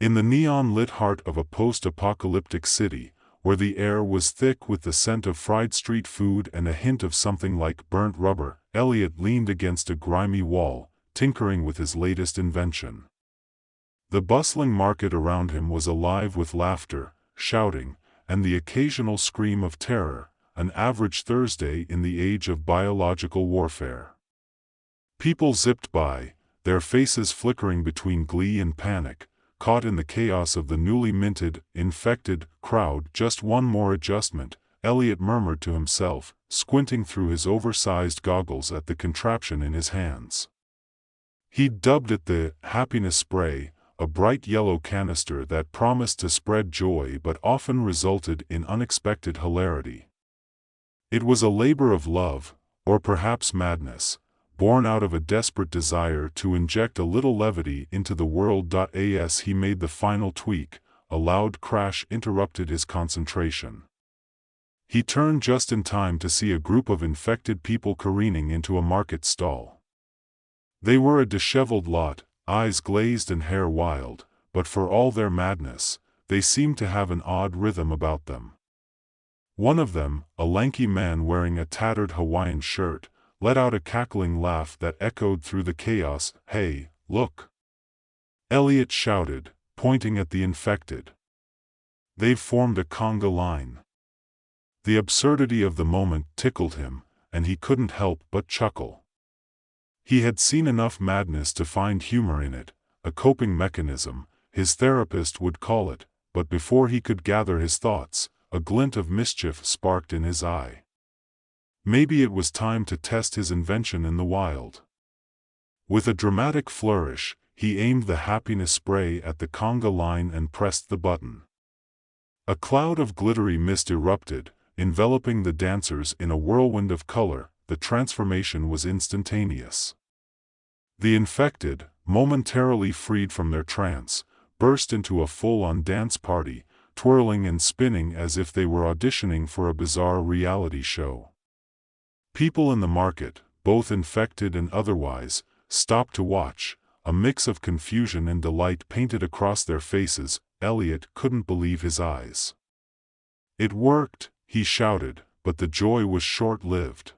In the neon-lit heart of a post-apocalyptic city, where the air was thick with the scent of fried street food and a hint of something like burnt rubber, Elliot leaned against a grimy wall, tinkering with his latest invention. The bustling market around him was alive with laughter, shouting, and the occasional scream of terror, an average Thursday in the age of biological warfare. People zipped by, their faces flickering between glee and panic, caught in the chaos of the newly minted, infected crowd. Just one more adjustment, Elliot murmured to himself, squinting through his oversized goggles at the contraption in his hands. He'd dubbed it the happiness spray, a bright yellow canister that promised to spread joy but often resulted in unexpected hilarity. It was a labor of love, or perhaps madness, born out of a desperate desire to inject a little levity into the world. As he made the final tweak, a loud crash interrupted his concentration. He turned just in time to see a group of infected people careening into a market stall. They were a disheveled lot, eyes glazed and hair wild, but for all their madness, they seemed to have an odd rhythm about them. One of them, a lanky man wearing a tattered Hawaiian shirt, let out a cackling laugh that echoed through the chaos. "Hey, look!" Elliot shouted, pointing at the infected. "They've formed a conga line." The absurdity of the moment tickled him, and he couldn't help but chuckle. He had seen enough madness to find humor in it, a coping mechanism, his therapist would call it, but before he could gather his thoughts, a glint of mischief sparked in his eye. Maybe it was time to test his invention in the wild. With a dramatic flourish, he aimed the happiness spray at the conga line and pressed the button. A cloud of glittery mist erupted, enveloping the dancers in a whirlwind of color. The transformation was instantaneous. The infected, momentarily freed from their trance, burst into a full-on dance party, twirling and spinning as if they were auditioning for a bizarre reality show. People in the market, both infected and otherwise, stopped to watch, a mix of confusion and delight painted across their faces. Elliot couldn't believe his eyes. "It worked," he shouted, but the joy was short-lived.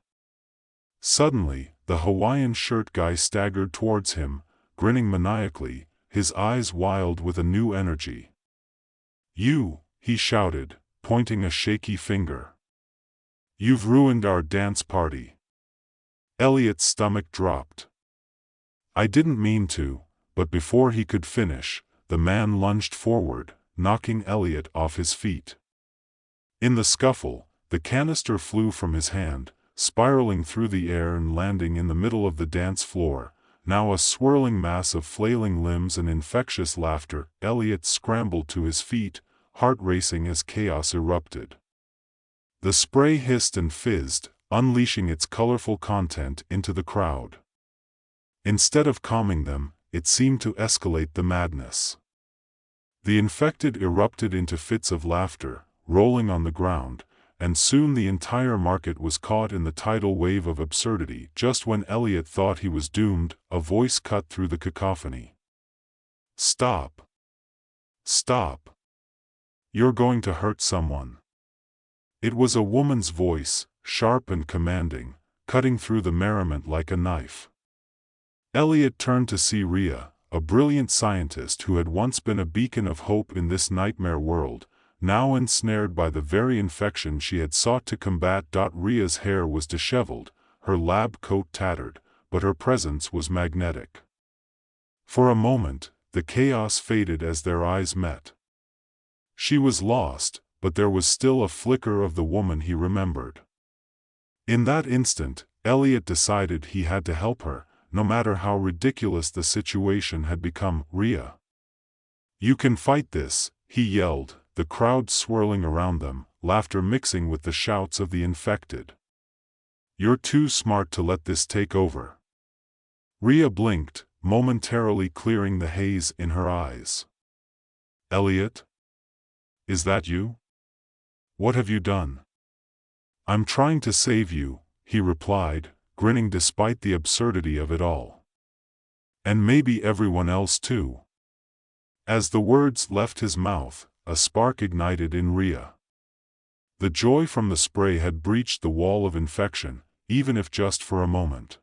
Suddenly, the Hawaiian shirt guy staggered towards him, grinning maniacally, his eyes wild with a new energy. "You," he shouted, pointing a shaky finger. "You've ruined our dance party." Elliot's stomach dropped. "I didn't mean to," but before he could finish, the man lunged forward, knocking Elliot off his feet. In the scuffle, the canister flew from his hand, spiraling through the air and landing in the middle of the dance floor, now a swirling mass of flailing limbs and infectious laughter. Elliot scrambled to his feet, heart racing as chaos erupted. The spray hissed and fizzed, unleashing its colorful content into the crowd. Instead of calming them, it seemed to escalate the madness. The infected erupted into fits of laughter, rolling on the ground, and soon the entire market was caught in the tidal wave of absurdity. Just when Elliot thought he was doomed, a voice cut through the cacophony. "Stop! Stop! You're going to hurt someone." It was a woman's voice, sharp and commanding, cutting through the merriment like a knife. Elliot turned to see Rhea, a brilliant scientist who had once been a beacon of hope in this nightmare world, now ensnared by the very infection she had sought to combat. Rhea's hair was disheveled, her lab coat tattered, but her presence was magnetic. For a moment, the chaos faded as their eyes met. She was lost, but there was still a flicker of the woman he remembered. In that instant, Elliot decided he had to help her, no matter how ridiculous the situation had become. "Rhea, you can fight this," he yelled, the crowd swirling around them, laughter mixing with the shouts of the infected. "You're too smart to let this take over." Rhea blinked, momentarily clearing the haze in her eyes. "Elliot? Is that you? What have you done?" "I'm trying to save you," he replied, grinning despite the absurdity of it all. "And maybe everyone else too." As the words left his mouth, a spark ignited in Rhea. The joy from the spray had breached the wall of infection, even if just for a moment.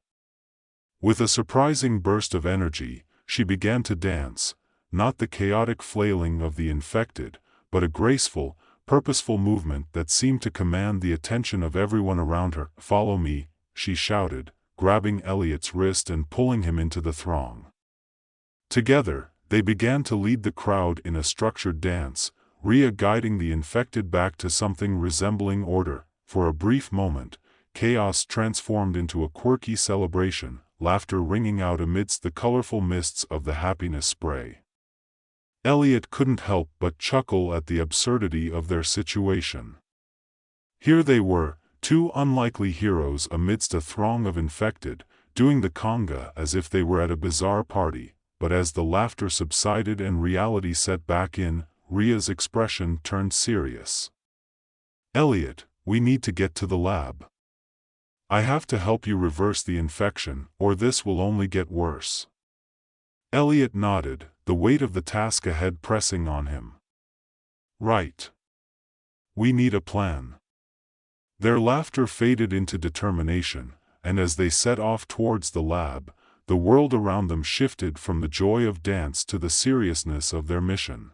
With a surprising burst of energy, she began to dance, not the chaotic flailing of the infected, but a graceful, purposeful movement that seemed to command the attention of everyone around her. "Follow me," she shouted, grabbing Elliot's wrist and pulling him into the throng. Together, they began to lead the crowd in a structured dance, Rhea guiding the infected back to something resembling order. For a brief moment, chaos transformed into a quirky celebration, laughter ringing out amidst the colorful mists of the happiness spray. Elliot couldn't help but chuckle at the absurdity of their situation. Here they were, two unlikely heroes amidst a throng of infected, doing the conga as if they were at a bizarre party, but as the laughter subsided and reality set back in, Rhea's expression turned serious. "Elliot, we need to get to the lab. I have to help you reverse the infection, or this will only get worse." Elliot nodded, the weight of the task ahead pressing on him. "Right. We need a plan." Their laughter faded into determination, and as they set off towards the lab, the world around them shifted from the joy of dance to the seriousness of their mission.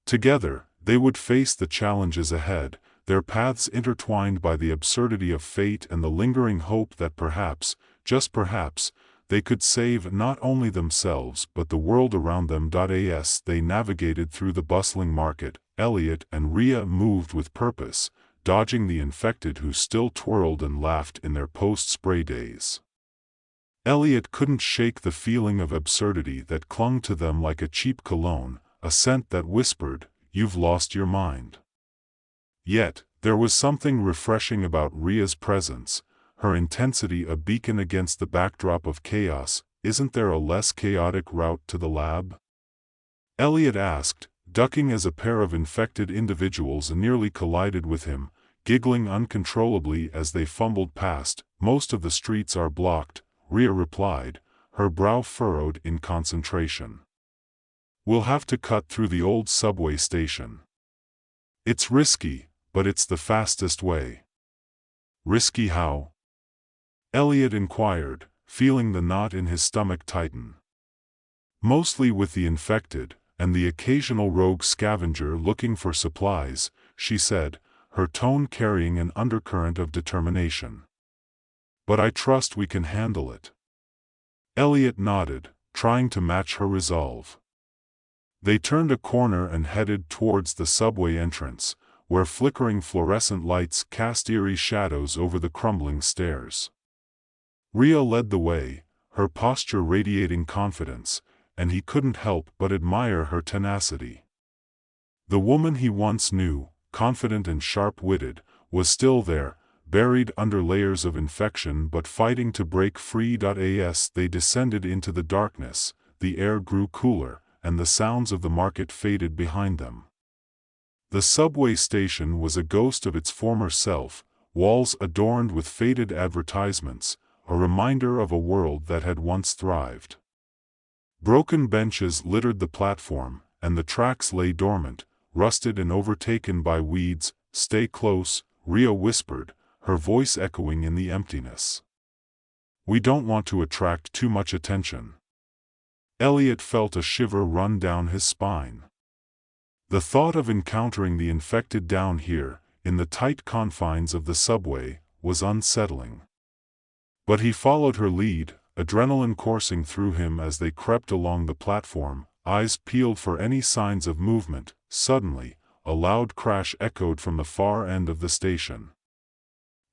Together, they would face the challenges ahead, their paths intertwined by the absurdity of fate and the lingering hope that perhaps, just perhaps, they could save not only themselves but the world around them. As they navigated through the bustling market, Elliot and Rhea moved with purpose, dodging the infected who still twirled and laughed in their post-spray days. Elliot couldn't shake the feeling of absurdity that clung to them like a cheap cologne, a scent that whispered, "You've lost your mind." Yet, there was something refreshing about Rhea's presence, her intensity a beacon against the backdrop of chaos. "Isn't there a less chaotic route to the lab?" Elliot asked, ducking as a pair of infected individuals nearly collided with him, giggling uncontrollably as they fumbled past. "Most of the streets are blocked," Rhea replied, her brow furrowed in concentration. "We'll have to cut through the old subway station. It's risky, but it's the fastest way." "Risky how?" Elliot inquired, feeling the knot in his stomach tighten. "Mostly with the infected, and the occasional rogue scavenger looking for supplies," she said, her tone carrying an undercurrent of determination. "But I trust we can handle it." Elliot nodded, trying to match her resolve. They turned a corner and headed towards the subway entrance, where flickering fluorescent lights cast eerie shadows over the crumbling stairs. Rhea led the way, her posture radiating confidence, and he couldn't help but admire her tenacity. The woman he once knew, confident and sharp-witted, was still there, buried under layers of infection but fighting to break free. As they descended into the darkness, the air grew cooler, and the sounds of the market faded behind them. The subway station was a ghost of its former self, walls adorned with faded advertisements, a reminder of a world that had once thrived. Broken benches littered the platform, and the tracks lay dormant, rusted and overtaken by weeds. "Stay close," Rhea whispered, her voice echoing in the emptiness. "We don't want to attract too much attention." Elliot felt a shiver run down his spine. The thought of encountering the infected down here, in the tight confines of the subway, was unsettling. But he followed her lead, adrenaline coursing through him as they crept along the platform, eyes peeled for any signs of movement. Suddenly, a loud crash echoed from the far end of the station.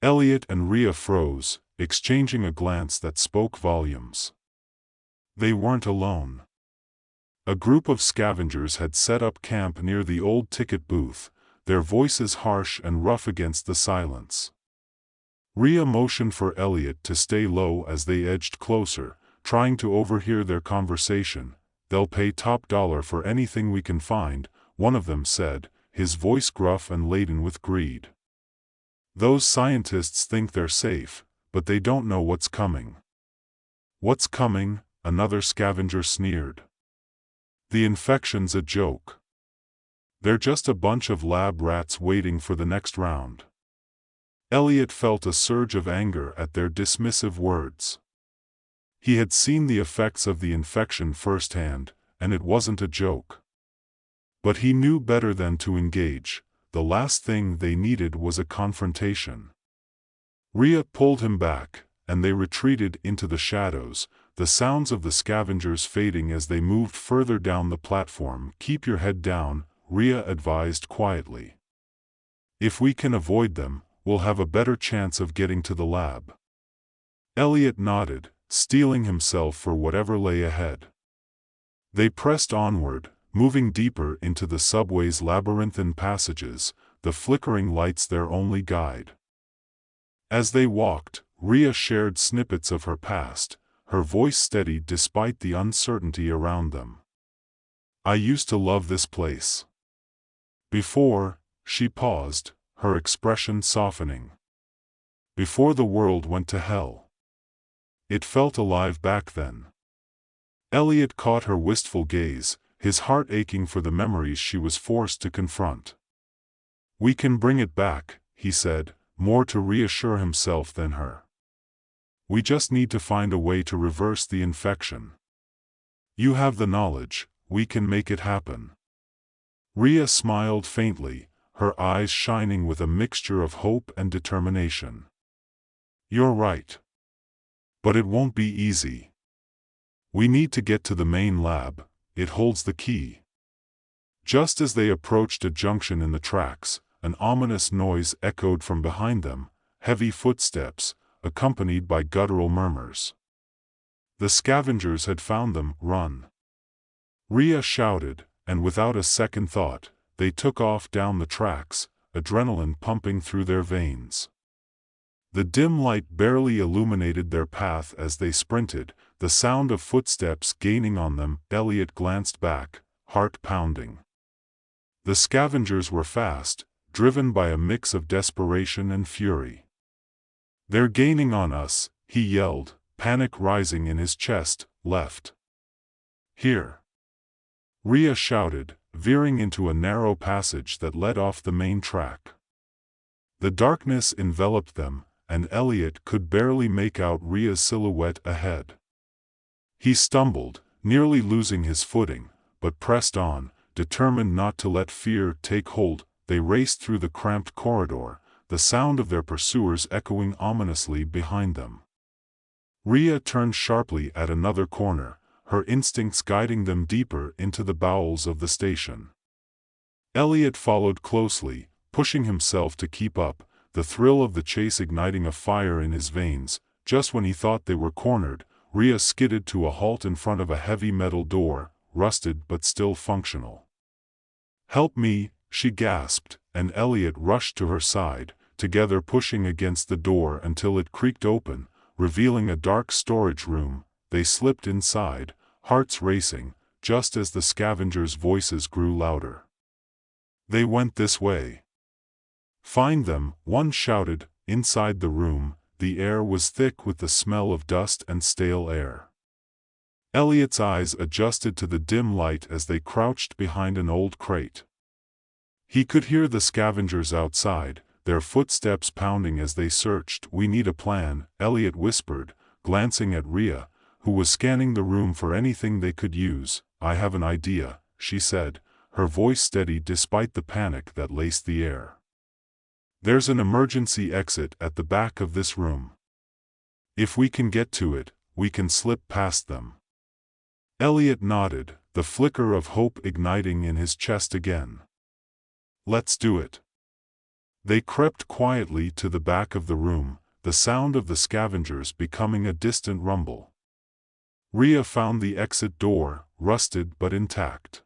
Elliot and Rhea froze, exchanging a glance that spoke volumes. They weren't alone. A group of scavengers had set up camp near the old ticket booth, their voices harsh and rough against the silence. Rhea motioned for Elliot to stay low as they edged closer, trying to overhear their conversation. "They'll pay top dollar for anything we can find," one of them said, his voice gruff and laden with greed. "Those scientists think they're safe, but they don't know what's coming." "What's coming?" another scavenger sneered. The infection's a joke. They're just a bunch of lab rats waiting for the next round. Elliot felt a surge of anger at their dismissive words. He had seen the effects of the infection firsthand, and it wasn't a joke. But he knew better than to engage. The last thing they needed was a confrontation. Rhea pulled him back, and they retreated into the shadows, the sounds of the scavengers fading as they moved further down the platform. "Keep your head down," Rhea advised quietly. "If we can avoid them, we'll have a better chance of getting to the lab." Elliot nodded, steeling himself for whatever lay ahead. They pressed onward, moving deeper into the subway's labyrinthine passages, the flickering lights their only guide. As they walked, Rhea shared snippets of her past, her voice steady despite the uncertainty around them. "I used to love this place. Before," she paused, her expression softening. "Before the world went to hell. It felt alive back then." Elliot caught her wistful gaze, his heart aching for the memories she was forced to confront. "We can bring it back," he said, more to reassure himself than her. "We just need to find a way to reverse the infection. You have the knowledge, we can make it happen." Rhea smiled faintly, her eyes shining with a mixture of hope and determination. "You're right. But it won't be easy. We need to get to the main lab, it holds the key." Just as they approached a junction in the tracks, an ominous noise echoed from behind them, heavy footsteps, accompanied by guttural murmurs. The scavengers had found them. "Run!" Rhea shouted, and without a second thought, they took off down the tracks, adrenaline pumping through their veins. The dim light barely illuminated their path as they sprinted, the sound of footsteps gaining on them. Elliot glanced back, heart pounding. The scavengers were fast, driven by a mix of desperation and fury. "They're gaining on us," he yelled, panic rising in his chest. "Left. Here!" Rhea shouted, veering into a narrow passage that led off the main track. The darkness enveloped them, and Elliot could barely make out Rhea's silhouette ahead. He stumbled, nearly losing his footing, but pressed on, determined not to let fear take hold. They raced through the cramped corridor, the sound of their pursuers echoing ominously behind them. Rhea turned sharply at another corner, her instincts guiding them deeper into the bowels of the station. Elliot followed closely, pushing himself to keep up, the thrill of the chase igniting a fire in his veins. Just when he thought they were cornered, Rhea skidded to a halt in front of a heavy metal door, rusted but still functional. "Help me," she gasped, and Elliot rushed to her side, together pushing against the door until it creaked open, revealing a dark storage room. They slipped inside, hearts racing, just as the scavengers' voices grew louder. "They went this way." "Find them," one shouted. Inside the room, the air was thick with the smell of dust and stale air. Elliot's eyes adjusted to the dim light as they crouched behind an old crate. He could hear the scavengers outside, their footsteps pounding as they searched. "We need a plan," Elliot whispered, glancing at Rhea, who was scanning the room for anything they could use. "I have an idea," she said, her voice steady despite the panic that laced the air. "There's an emergency exit at the back of this room. If we can get to it, we can slip past them." Elliot nodded, the flicker of hope igniting in his chest again. "Let's do it." They crept quietly to the back of the room, the sound of the scavengers becoming a distant rumble. Rhea found the exit door, rusted but intact.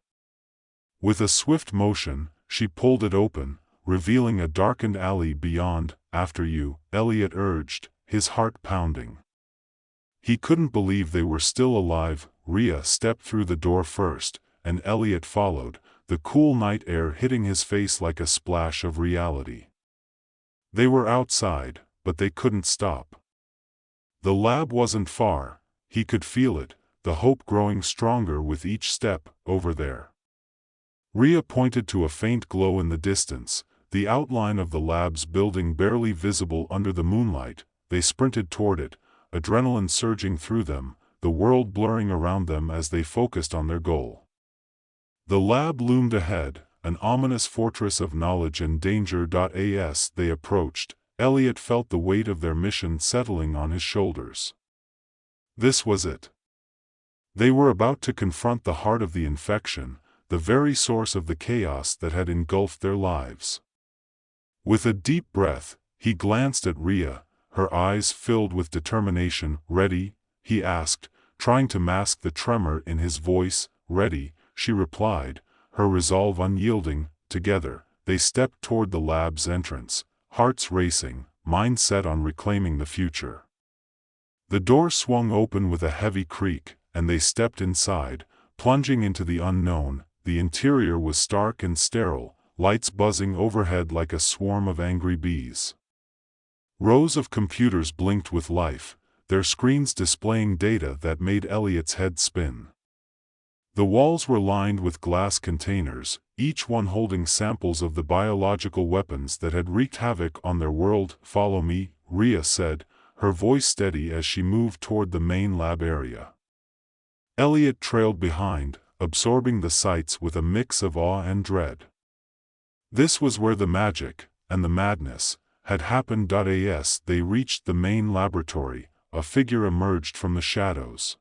With a swift motion, she pulled it open, revealing a darkened alley beyond. "After you," Elliot urged, his heart pounding. He couldn't believe they were still alive. Rhea stepped through the door first, and Elliot followed, the cool night air hitting his face like a splash of reality. They were outside, but they couldn't stop. The lab wasn't far, he could feel it, the hope growing stronger with each step. Over there. Rhea pointed to a faint glow in the distance, the outline of the lab's building barely visible under the moonlight. They sprinted toward it, adrenaline surging through them, the world blurring around them as they focused on their goal. The lab loomed ahead, an ominous fortress of knowledge and danger. As they approached, Elliot felt the weight of their mission settling on his shoulders. This was it. They were about to confront the heart of the infection, the very source of the chaos that had engulfed their lives. With a deep breath, he glanced at Rhea, her eyes filled with determination. "Ready?" he asked, trying to mask the tremor in his voice. "Ready," she replied, her resolve unyielding. Together, they stepped toward the lab's entrance, hearts racing, minds set on reclaiming the future. The door swung open with a heavy creak, and they stepped inside, plunging into the unknown. The interior was stark and sterile, lights buzzing overhead like a swarm of angry bees. Rows of computers blinked with life, their screens displaying data that made Elliot's head spin. The walls were lined with glass containers, each one holding samples of the biological weapons that had wreaked havoc on their world. "Follow me," Rhea said, her voice steady as she moved toward the main lab area. Elliot trailed behind, absorbing the sights with a mix of awe and dread. This was where the magic, and the madness, had happened. As they reached the main laboratory, a figure emerged from the shadows.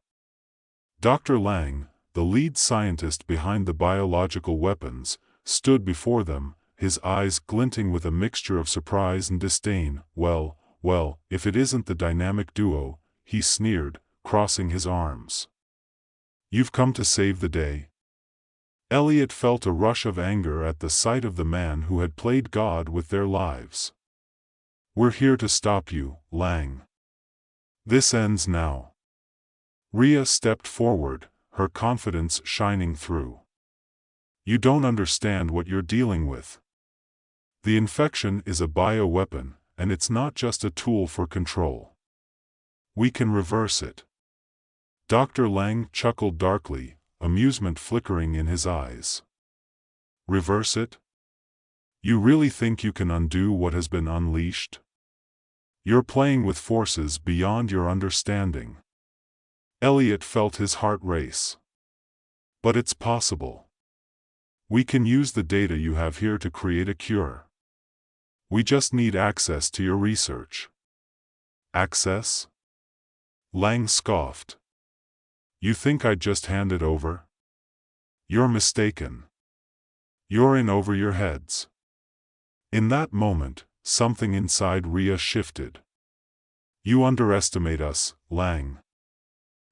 Dr. Lang, the lead scientist behind the biological weapons, stood before them, his eyes glinting with a mixture of surprise and disdain. Well, if it isn't the dynamic duo," he sneered, crossing his arms. "You've come to save the day?" Elliot felt a rush of anger at the sight of the man who had played God with their lives. "We're here to stop you, Lang. This ends now." Rhea stepped forward, her confidence shining through. "You don't understand what you're dealing with. The infection is a bioweapon, and it's not just a tool for control. We can reverse it." Dr. Lang chuckled darkly, amusement flickering in his eyes. "Reverse it? You really think you can undo what has been unleashed? You're playing with forces beyond your understanding." Elliot felt his heart race. "But it's possible. We can use the data you have here to create a cure. We just need access to your research." "Access?" Lang scoffed. "You think I'd just hand it over? You're mistaken. You're in over your heads." In that moment, something inside Rhea shifted. "You underestimate us, Lang.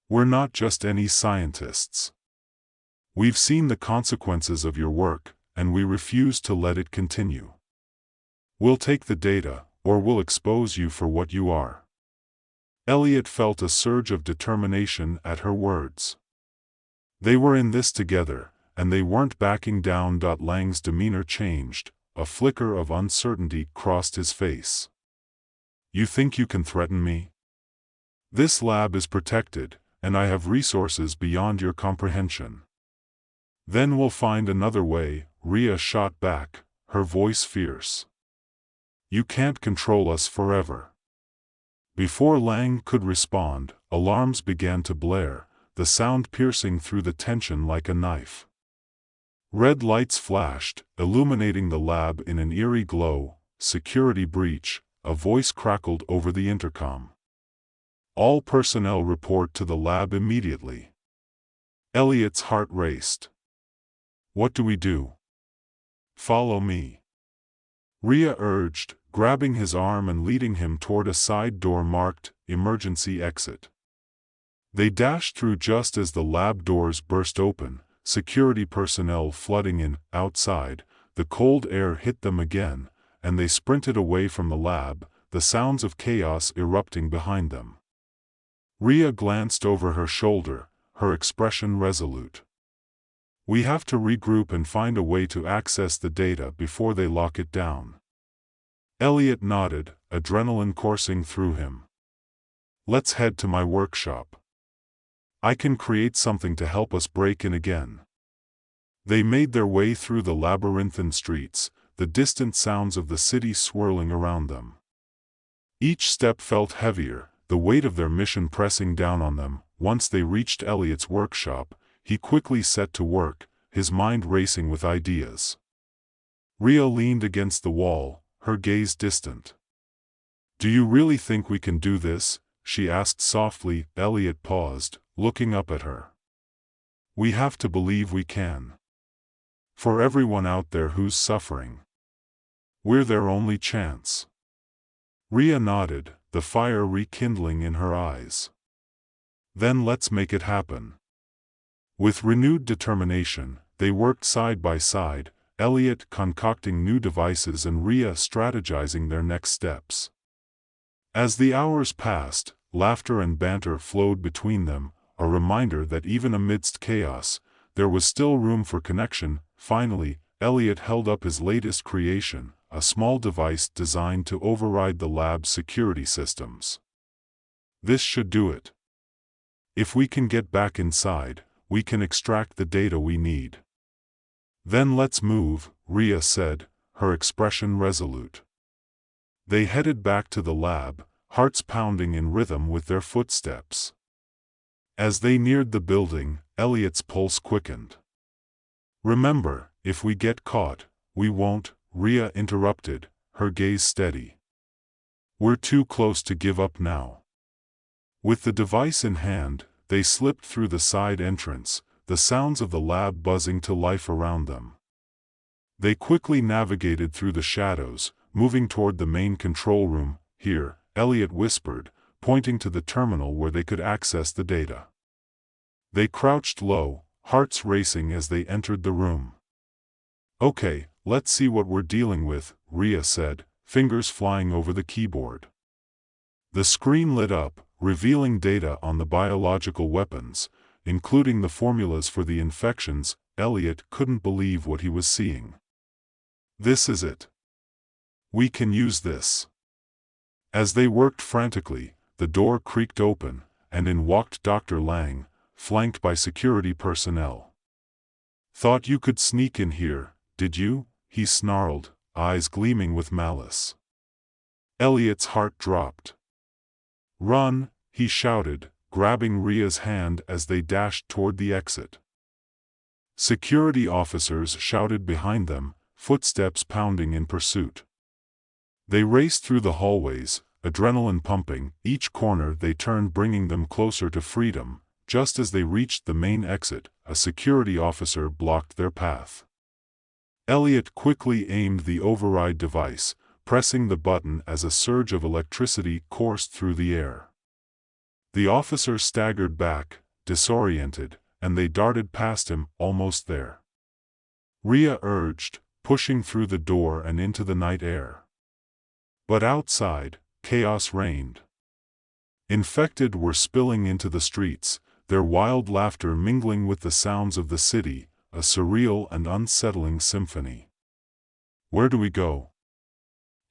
We're not just any scientists. We've seen the consequences of your work, and we refuse to let it continue. We'll take the data, or we'll expose you for what you are." Elliot felt a surge of determination at her words. They were in this together, and they weren't backing down. Lang's demeanor changed, a flicker of uncertainty crossed his face. "You think you can threaten me? This lab is protected, and I have resources beyond your comprehension." "Then we'll find another way," Rhea shot back, her voice fierce. "You can't control us forever." Before Lang could respond, alarms began to blare, the sound piercing through the tension like a knife. Red lights flashed, illuminating the lab in an eerie glow. "Security breach," a voice crackled over the intercom. "All personnel report to the lab immediately." Elliot's heart raced. "What do we do?" "Follow me," Rhea urged, grabbing his arm and leading him toward a side door marked, "Emergency Exit." They dashed through just as the lab doors burst open, security personnel flooding in. Outside, the cold air hit them again, and they sprinted away from the lab, the sounds of chaos erupting behind them. Rhea glanced over her shoulder, her expression resolute. "We have to regroup and find a way to access the data before they lock it down." Elliot nodded, adrenaline coursing through him. "Let's head to my workshop." I can create something to help us break in again." They made their way through the labyrinthine streets, the distant sounds of the city swirling around them. Each step felt heavier, the weight of their mission pressing down on them. Once they reached Elliot's workshop, he quickly set to work, his mind racing with ideas. Rhea leaned against the wall, her gaze distant. "Do you really think we can do this?" she asked softly. Elliot paused, looking up at her. "We have to believe we can. For everyone out there who's suffering. We're their only chance." Rhea nodded, the fire rekindling in her eyes. "Then let's make it happen." With renewed determination, they worked side by side, Elliot concocting new devices and Rhea strategizing their next steps. As the hours passed, laughter and banter flowed between them, a reminder that even amidst chaos, there was still room for connection. Finally, Elliot held up his latest creation, a small device designed to override the lab's security systems. "This should do it. If we can get back inside, we can extract the data we need." "Then let's move," Rhea said, her expression resolute. They headed back to the lab, hearts pounding in rhythm with their footsteps. As they neared the building, Elliot's pulse quickened. "Remember, if we get caught, we won't," Rhea interrupted, her gaze steady. "We're too close to give up now." With the device in hand, they slipped through the side entrance, the sounds of the lab buzzing to life around them. They quickly navigated through the shadows, moving toward the main control room. "Here," Elliot whispered, pointing to the terminal where they could access the data. They crouched low, hearts racing as they entered the room. "Okay, let's see what we're dealing with," Rhea said, fingers flying over the keyboard. The screen lit up, revealing data on the biological weapons, including the formulas for the infections. Elliot couldn't believe what he was seeing. "This is it. We can use this." As they worked frantically, the door creaked open, and in walked Dr. Lang, flanked by security personnel. "Thought you could sneak in here, did you?" he snarled, eyes gleaming with malice. Elliot's heart dropped. "Run," he shouted, grabbing Rhea's hand as they dashed toward the exit. Security officers shouted behind them, footsteps pounding in pursuit. They raced through the hallways, adrenaline pumping. Each corner they turned bringing them closer to freedom. Just as they reached the main exit, a security officer blocked their path. Elliot quickly aimed the override device, pressing the button as a surge of electricity coursed through the air. The officer staggered back, disoriented, and they darted past him, almost there. Rhea urged, pushing through the door and into the night air. But outside, chaos reigned. Infected were spilling into the streets, their wild laughter mingling with the sounds of the city, a surreal and unsettling symphony. "Where do we go?"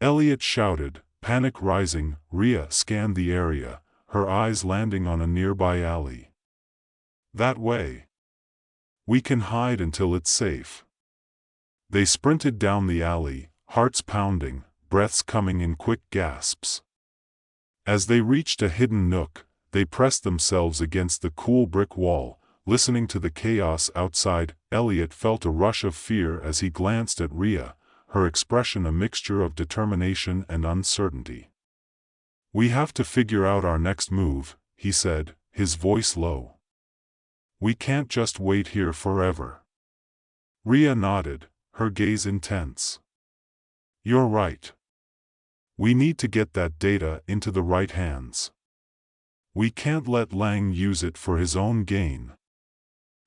Elliot shouted, panic rising. Rhea scanned the area, her eyes landing on a nearby alley. "That way. We can hide until it's safe." They sprinted down the alley, hearts pounding, breaths coming in quick gasps. As they reached a hidden nook, they pressed themselves against the cool brick wall, listening to the chaos outside. Elliot felt a rush of fear as he glanced at Rhea, her expression a mixture of determination and uncertainty. "We have to figure out our next move," he said, his voice low. "We can't just wait here forever." Rhea nodded, her gaze intense. "You're right. We need to get that data into the right hands. We can't let Lang use it for his own gain."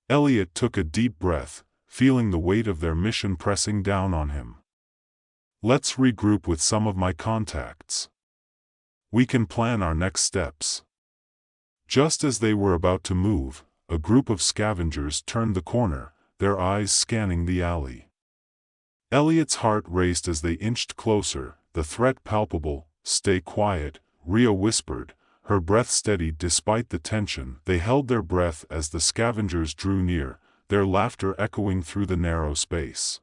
Elliot took a deep breath, feeling the weight of their mission pressing down on him. "Let's regroup with some of my contacts. We can plan our next steps." Just as they were about to move, a group of scavengers turned the corner, their eyes scanning the alley. Elliot's heart raced as they inched closer, the threat palpable. "Stay quiet," Rhea whispered, her breath steadied despite the tension. They held their breath as the scavengers drew near, their laughter echoing through the narrow space.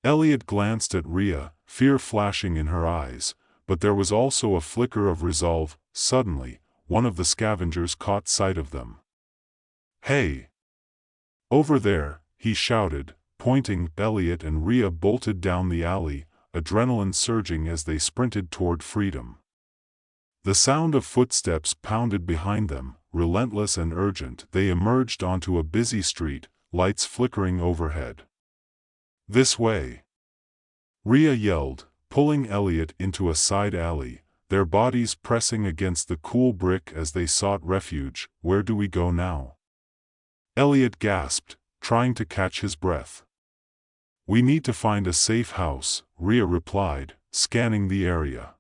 Elliot glanced at Rhea, fear flashing in her eyes, but there was also a flicker of resolve. Suddenly, one of the scavengers caught sight of them. "Hey! Over there!" he shouted, pointing. Elliot and Rhea bolted down the alley, adrenaline surging as they sprinted toward freedom. The sound of footsteps pounded behind them, relentless and urgent. They emerged onto a busy street, lights flickering overhead. "This way!" Rhea yelled, pulling Elliot into a side alley, their bodies pressing against the cool brick as they sought refuge. "Where do we go now?" Elliot gasped, trying to catch his breath. "We need to find a safe house," Rhea replied, scanning the area.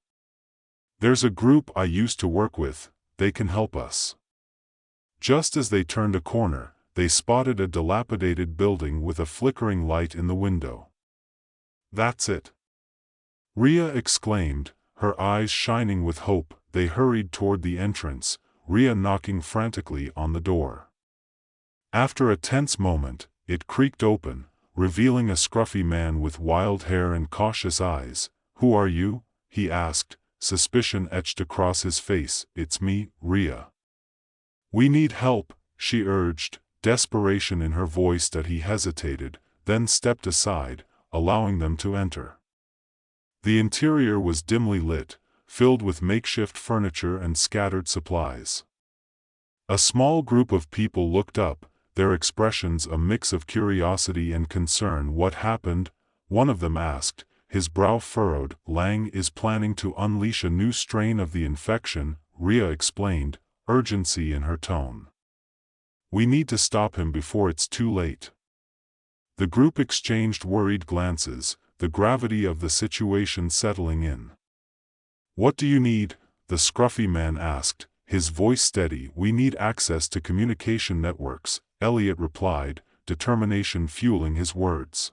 "There's a group I used to work with, they can help us." Just as they turned a corner, they spotted a dilapidated building with a flickering light in the window. "That's it!" Rhea exclaimed, her eyes shining with hope. They hurried toward the entrance, Rhea knocking frantically on the door. After a tense moment, it creaked open, revealing a scruffy man with wild hair and cautious eyes. "Who are you?" he asked, suspicion etched across his face. "It's me, Rhea." "We need help," she urged, desperation in her voice. That he hesitated, then stepped aside, allowing them to enter. The interior was dimly lit, filled with makeshift furniture and scattered supplies. A small group of people looked up, their expressions a mix of curiosity and concern. "What happened?" one of them asked, his brow furrowed. "Lang is planning to unleash a new strain of the infection," Rhea explained, urgency in her tone. "We need to stop him before it's too late." The group exchanged worried glances, the gravity of the situation settling in. "What do you need?" the scruffy man asked, his voice steady. "We need access to communication networks," Elliot replied, determination fueling his words.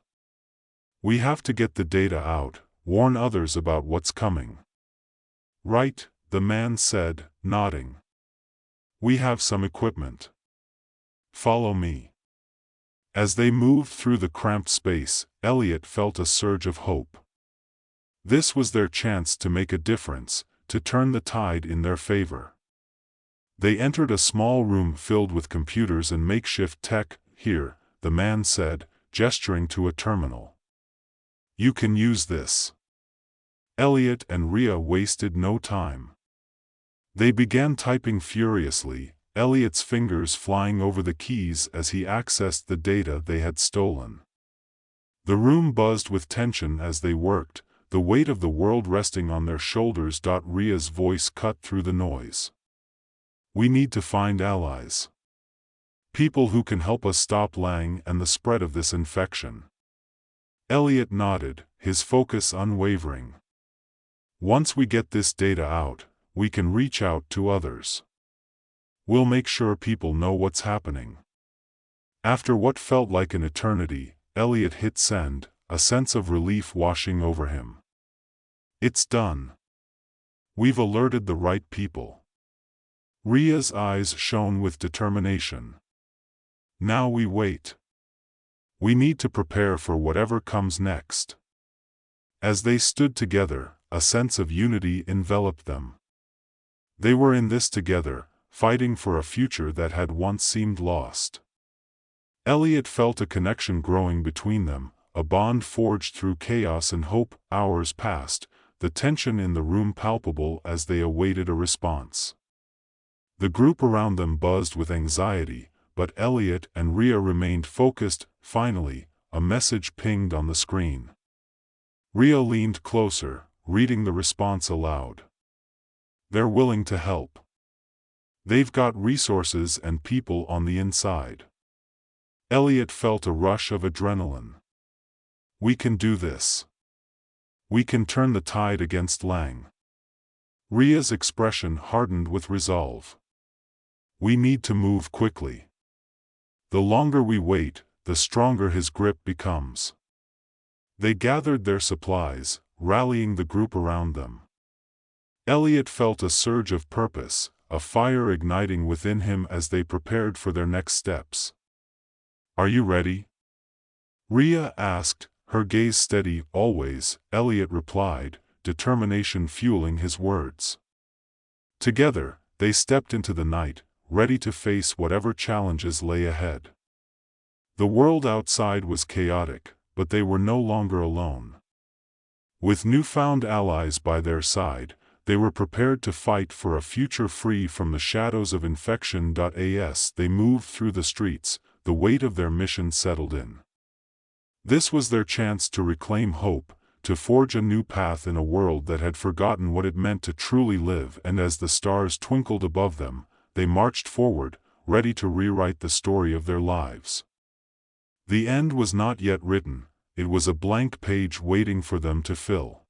"We have to get the data out, warn others about what's coming." "Right," the man said, nodding. "We have some equipment. Follow me." As they moved through the cramped space, Elliot felt a surge of hope. This was their chance to make a difference, to turn the tide in their favor. They entered a small room filled with computers and makeshift tech. "Here," the man said, gesturing to a terminal. "You can use this." Elliot and Rhea wasted no time. They began typing furiously, Elliot's fingers flying over the keys as he accessed the data they had stolen. The room buzzed with tension as they worked, the weight of the world resting on their shoulders. Rhea's voice cut through the noise. "We need to find allies. People who can help us stop Lang and the spread of this infection." Elliot nodded, his focus unwavering. "Once we get this data out, we can reach out to others. We'll make sure people know what's happening." After what felt like an eternity, Elliot hit send, a sense of relief washing over him. "It's done. We've alerted the right people." Rhea's eyes shone with determination. "Now we wait. We need to prepare for whatever comes next." As they stood together, a sense of unity enveloped them. They were in this together, fighting for a future that had once seemed lost. Elliot felt a connection growing between them, a bond forged through chaos and hope. Hours passed, the tension in the room palpable as they awaited a response. The group around them buzzed with anxiety, but Elliot and Rhea remained focused. Finally, a message pinged on the screen. Rhea leaned closer, reading the response aloud. "They're willing to help. They've got resources and people on the inside." Elliot felt a rush of adrenaline. "We can do this. We can turn the tide against Lang." Rhea's expression hardened with resolve. "We need to move quickly. The longer we wait, the stronger his grip becomes." They gathered their supplies, rallying the group around them. Elliot felt a surge of purpose, a fire igniting within him as they prepared for their next steps. "Are you ready?" Rhea asked, her gaze steady. "Always," Elliot replied, determination fueling his words. Together, they stepped into the night, ready to face whatever challenges lay ahead. The world outside was chaotic, but they were no longer alone. With newfound allies by their side, they were prepared to fight for a future free from the shadows of infection. As they moved through the streets, the weight of their mission settled in. This was their chance to reclaim hope, to forge a new path in a world that had forgotten what it meant to truly live. And as the stars twinkled above them, they marched forward, ready to rewrite the story of their lives. The end was not yet written, it was a blank page waiting for them to fill.